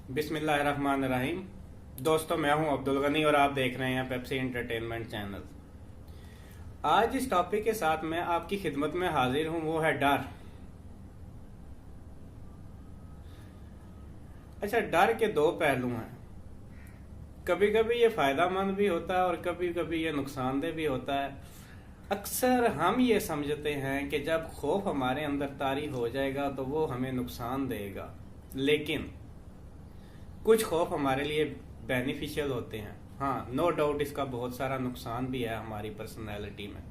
बिस्मिल्लाहिर्रहमानिर्रहीम। दोस्तों, मैं हूं अब्दुल गनी और आप देख रहे हैं पेप्सी एंटरटेनमेंट चैनल। आज इस टॉपिक के साथ मैं आपकी खिदमत में हाजिर हूं, वो है डर। अच्छा, डर के दो पहलू हैं। कभी कभी ये फायदेमंद भी होता है और कभी कभी ये नुकसानदेह भी होता है। अक्सर हम ये समझते हैं कि जब खौफ हमारे अंदर तारी हो जाएगा तो वो हमें नुकसान देगा, लेकिन कुछ खौफ हमारे लिए बेनिफिशियल होते हैं। हाँ, नो डाउट इसका बहुत सारा नुकसान भी है हमारी पर्सनैलिटी में,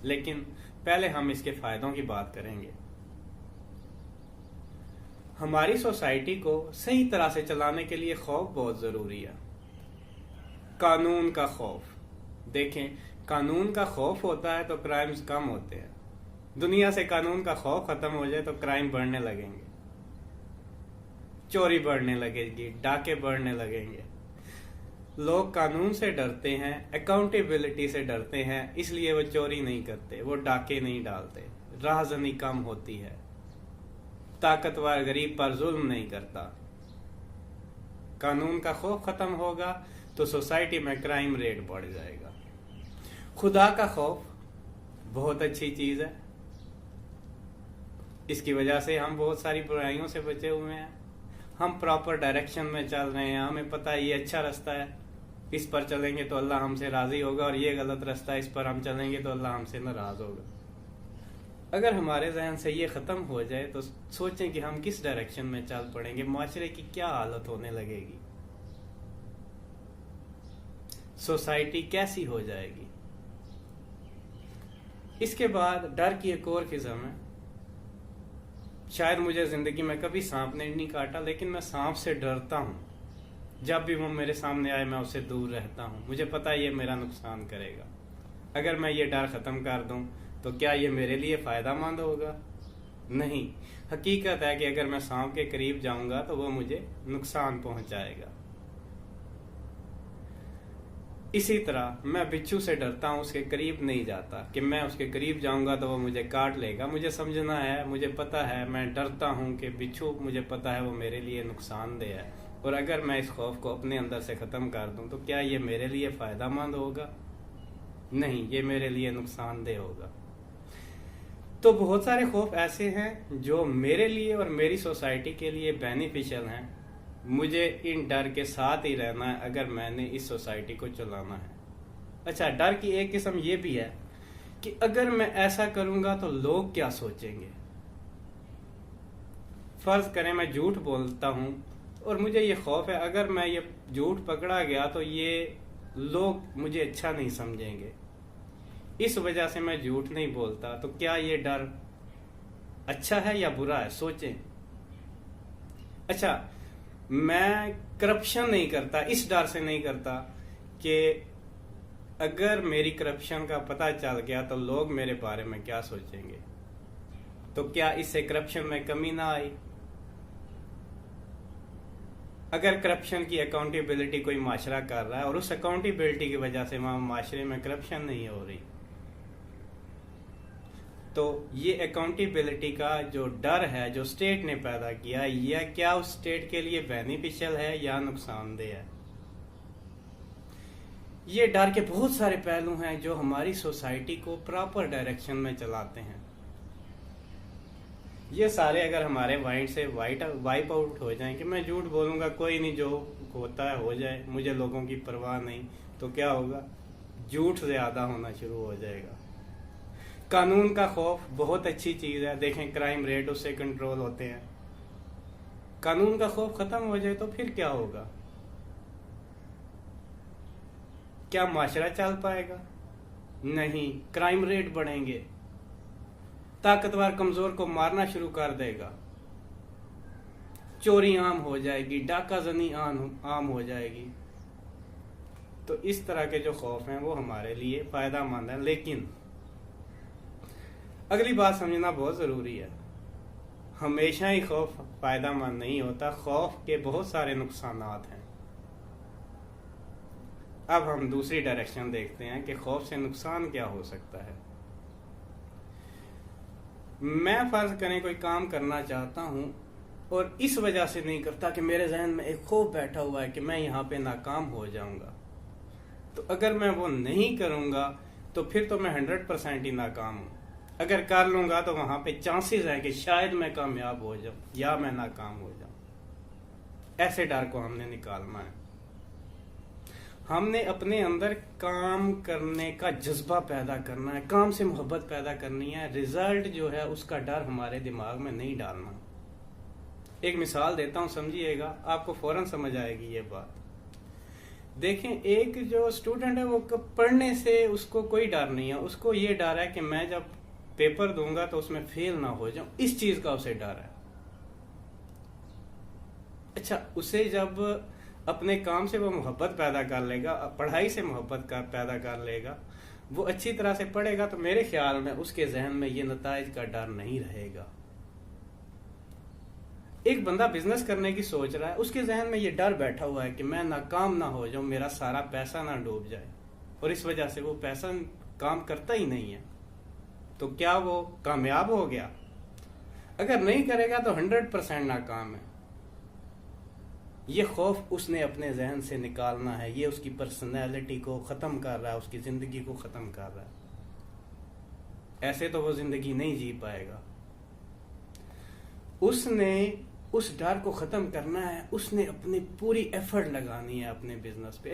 लेकिन पहले हम इसके फायदों की बात करेंगे। हमारी सोसाइटी को सही तरह से चलाने के लिए खौफ बहुत जरूरी है। कानून का खौफ देखें, कानून का खौफ होता है तो क्राइम्स कम होते हैं। दुनिया से कानून का खौफ खत्म हो जाए तो क्राइम बढ़ने लगेंगे, चोरी बढ़ने लगेगी, डाके बढ़ने लगेंगे। लोग कानून से डरते हैं, अकाउंटेबिलिटी से डरते हैं, इसलिए वो चोरी नहीं करते, वो डाके नहीं डालते, राहजनी कम होती है, ताकतवर गरीब पर जुल्म नहीं करता। कानून का खौफ खत्म होगा तो सोसाइटी में क्राइम रेट बढ़ जाएगा। खुदा का खौफ बहुत अच्छी चीज है। इसकी वजह से हम बहुत सारी बुराइयों से बचे हुए हैं। हम प्रॉपर डायरेक्शन में चल रहे हैं, हमें पता है ये अच्छा रास्ता है, इस पर चलेंगे तो अल्लाह हमसे राजी होगा, और ये गलत रास्ता है, इस पर हम चलेंगे तो अल्लाह हमसे नाराज होगा। अगर हमारे जहन से ये खत्म हो जाए तो सोचें कि हम किस डायरेक्शन में चल पड़ेंगे, माशरे की क्या हालत होने लगेगी, सोसाइटी कैसी हो जाएगी। इसके बाद डर की एक और किस्म है। शायद मुझे जिंदगी में कभी सांप ने नहीं काटा, लेकिन मैं सांप से डरता हूं। जब भी वो मेरे सामने आए मैं उससे दूर रहता हूं। मुझे पता है ये मेरा नुकसान करेगा। अगर मैं ये डर खत्म कर दूं तो क्या ये मेरे लिए फायदेमंद होगा? नहीं। हकीकत है कि अगर मैं सांप के करीब जाऊंगा तो वो मुझे नुकसान पहुंचाएगा। इसी तरह मैं बिच्छू से डरता हूं, उसके करीब नहीं जाता कि मैं उसके करीब जाऊंगा तो वो मुझे काट लेगा। मुझे समझना है, मुझे पता है, मैं डरता हूं कि बिच्छू, मुझे पता है वो मेरे लिए नुकसानदेह है, और अगर मैं इस खौफ को अपने अंदर से खत्म कर दूं तो क्या ये मेरे लिए फायदेमंद होगा? नहीं, ये मेरे लिए नुकसानदेह होगा। तो बहुत सारे खौफ ऐसे हैं जो मेरे लिए और मेरी सोसाइटी के लिए बेनिफिशियल हैं। मुझे इन डर के साथ ही रहना है अगर मैंने इस सोसाइटी को चलाना है। अच्छा, डर की एक किस्म ये भी है कि अगर मैं ऐसा करूंगा तो लोग क्या सोचेंगे। फर्ज करें मैं झूठ बोलता हूं और मुझे ये खौफ है अगर मैं ये झूठ पकड़ा गया तो ये लोग मुझे अच्छा नहीं समझेंगे, इस वजह से मैं झूठ नहीं बोलता। तो क्या ये डर अच्छा है या बुरा है? सोचें। अच्छा, मैं करप्शन नहीं करता, इस डर से नहीं करता कि अगर मेरी करप्शन का पता चल गया तो लोग मेरे बारे में क्या सोचेंगे। तो क्या इससे करप्शन में कमी ना आई? अगर करप्शन की अकाउंटेबिलिटी कोई माशरा कर रहा है और उस अकाउंटेबिलिटी की वजह से वहां माशरे में करप्शन नहीं हो रही, तो ये अकाउंटेबिलिटी का जो डर है जो स्टेट ने पैदा किया, यह क्या उस स्टेट के लिए बेनिफिशियल है या नुकसानदेह है? ये डर के बहुत सारे पहलू हैं जो हमारी सोसाइटी को प्रॉपर डायरेक्शन में चलाते हैं। ये सारे अगर हमारे माइंड से वाइप आउट हो जाएं कि मैं झूठ बोलूंगा, कोई नहीं, जो होता है हो जाए, मुझे लोगों की परवाह नहीं, तो क्या होगा? झूठ ज्यादा होना शुरू हो जाएगा। कानून का खौफ बहुत अच्छी चीज है। देखें, क्राइम रेट उससे कंट्रोल होते हैं। कानून का खौफ खत्म हो जाए तो फिर क्या होगा? क्या माशरा चल पाएगा? नहीं, क्राइम रेट बढ़ेंगे, ताकतवर कमजोर को मारना शुरू कर देगा, चोरी आम हो जाएगी, डाकाजनी आम हो जाएगी। तो इस तरह के जो खौफ हैं वो हमारे लिए फायदेमंद है, लेकिन अगली बात समझना बहुत जरूरी है। हमेशा ही खौफ फायदेमंद नहीं होता, खौफ के बहुत सारे नुकसानात हैं। अब हम दूसरी डायरेक्शन देखते हैं कि खौफ से नुकसान क्या हो सकता है। मैं फर्ज करें कोई काम करना चाहता हूं और इस वजह से नहीं करता कि मेरे जहन में एक खौफ बैठा हुआ है कि मैं यहाँ पे नाकाम हो जाऊंगा। तो अगर मैं वो नहीं करूंगा तो फिर तो मैं 100% ही नाकाम हूं। अगर कर लूंगा तो वहां पे चांसेस है कि शायद मैं कामयाब हो जाऊं या मैं नाकाम हो जाऊं। ऐसे डर को हमने निकालना है। हमने अपने अंदर काम करने का जज्बा पैदा करना है, काम से मोहब्बत पैदा करनी है। रिजल्ट जो है उसका डर हमारे दिमाग में नहीं डालना। एक मिसाल देता हूं, समझिएगा, आपको फौरन समझ आएगी ये बात। देखें, एक जो स्टूडेंट है वो पढ़ने से उसको कोई डर नहीं है, उसको ये डर है कि मैं जब पेपर दूंगा तो उसमें फेल ना हो जाऊं, इस चीज का उसे डर है। अच्छा, उसे जब अपने काम से वो मोहब्बत पैदा कर लेगा, पढ़ाई से मोहब्बत पैदा कर लेगा, वो अच्छी तरह से पढ़ेगा, तो मेरे ख्याल में उसके जहन में ये नताइज का डर नहीं रहेगा। एक बंदा बिजनेस करने की सोच रहा है, उसके जहन में ये डर बैठा हुआ है कि मैं नाकाम ना हो जाऊं, मेरा सारा पैसा ना डूब जाए, और इस वजह से वो पैसा काम करता ही नहीं है। तो क्या वो कामयाब हो गया? अगर नहीं करेगा तो 100% नाकाम है। ये खौफ उसने अपने जहन से निकालना है। ये उसकी पर्सनैलिटी को खत्म कर रहा है, उसकी जिंदगी को खत्म कर रहा है। ऐसे तो वो जिंदगी नहीं जी पाएगा। उसने उस डर को खत्म करना है, उसने अपनी पूरी एफर्ट लगानी है अपने बिजनेस पे।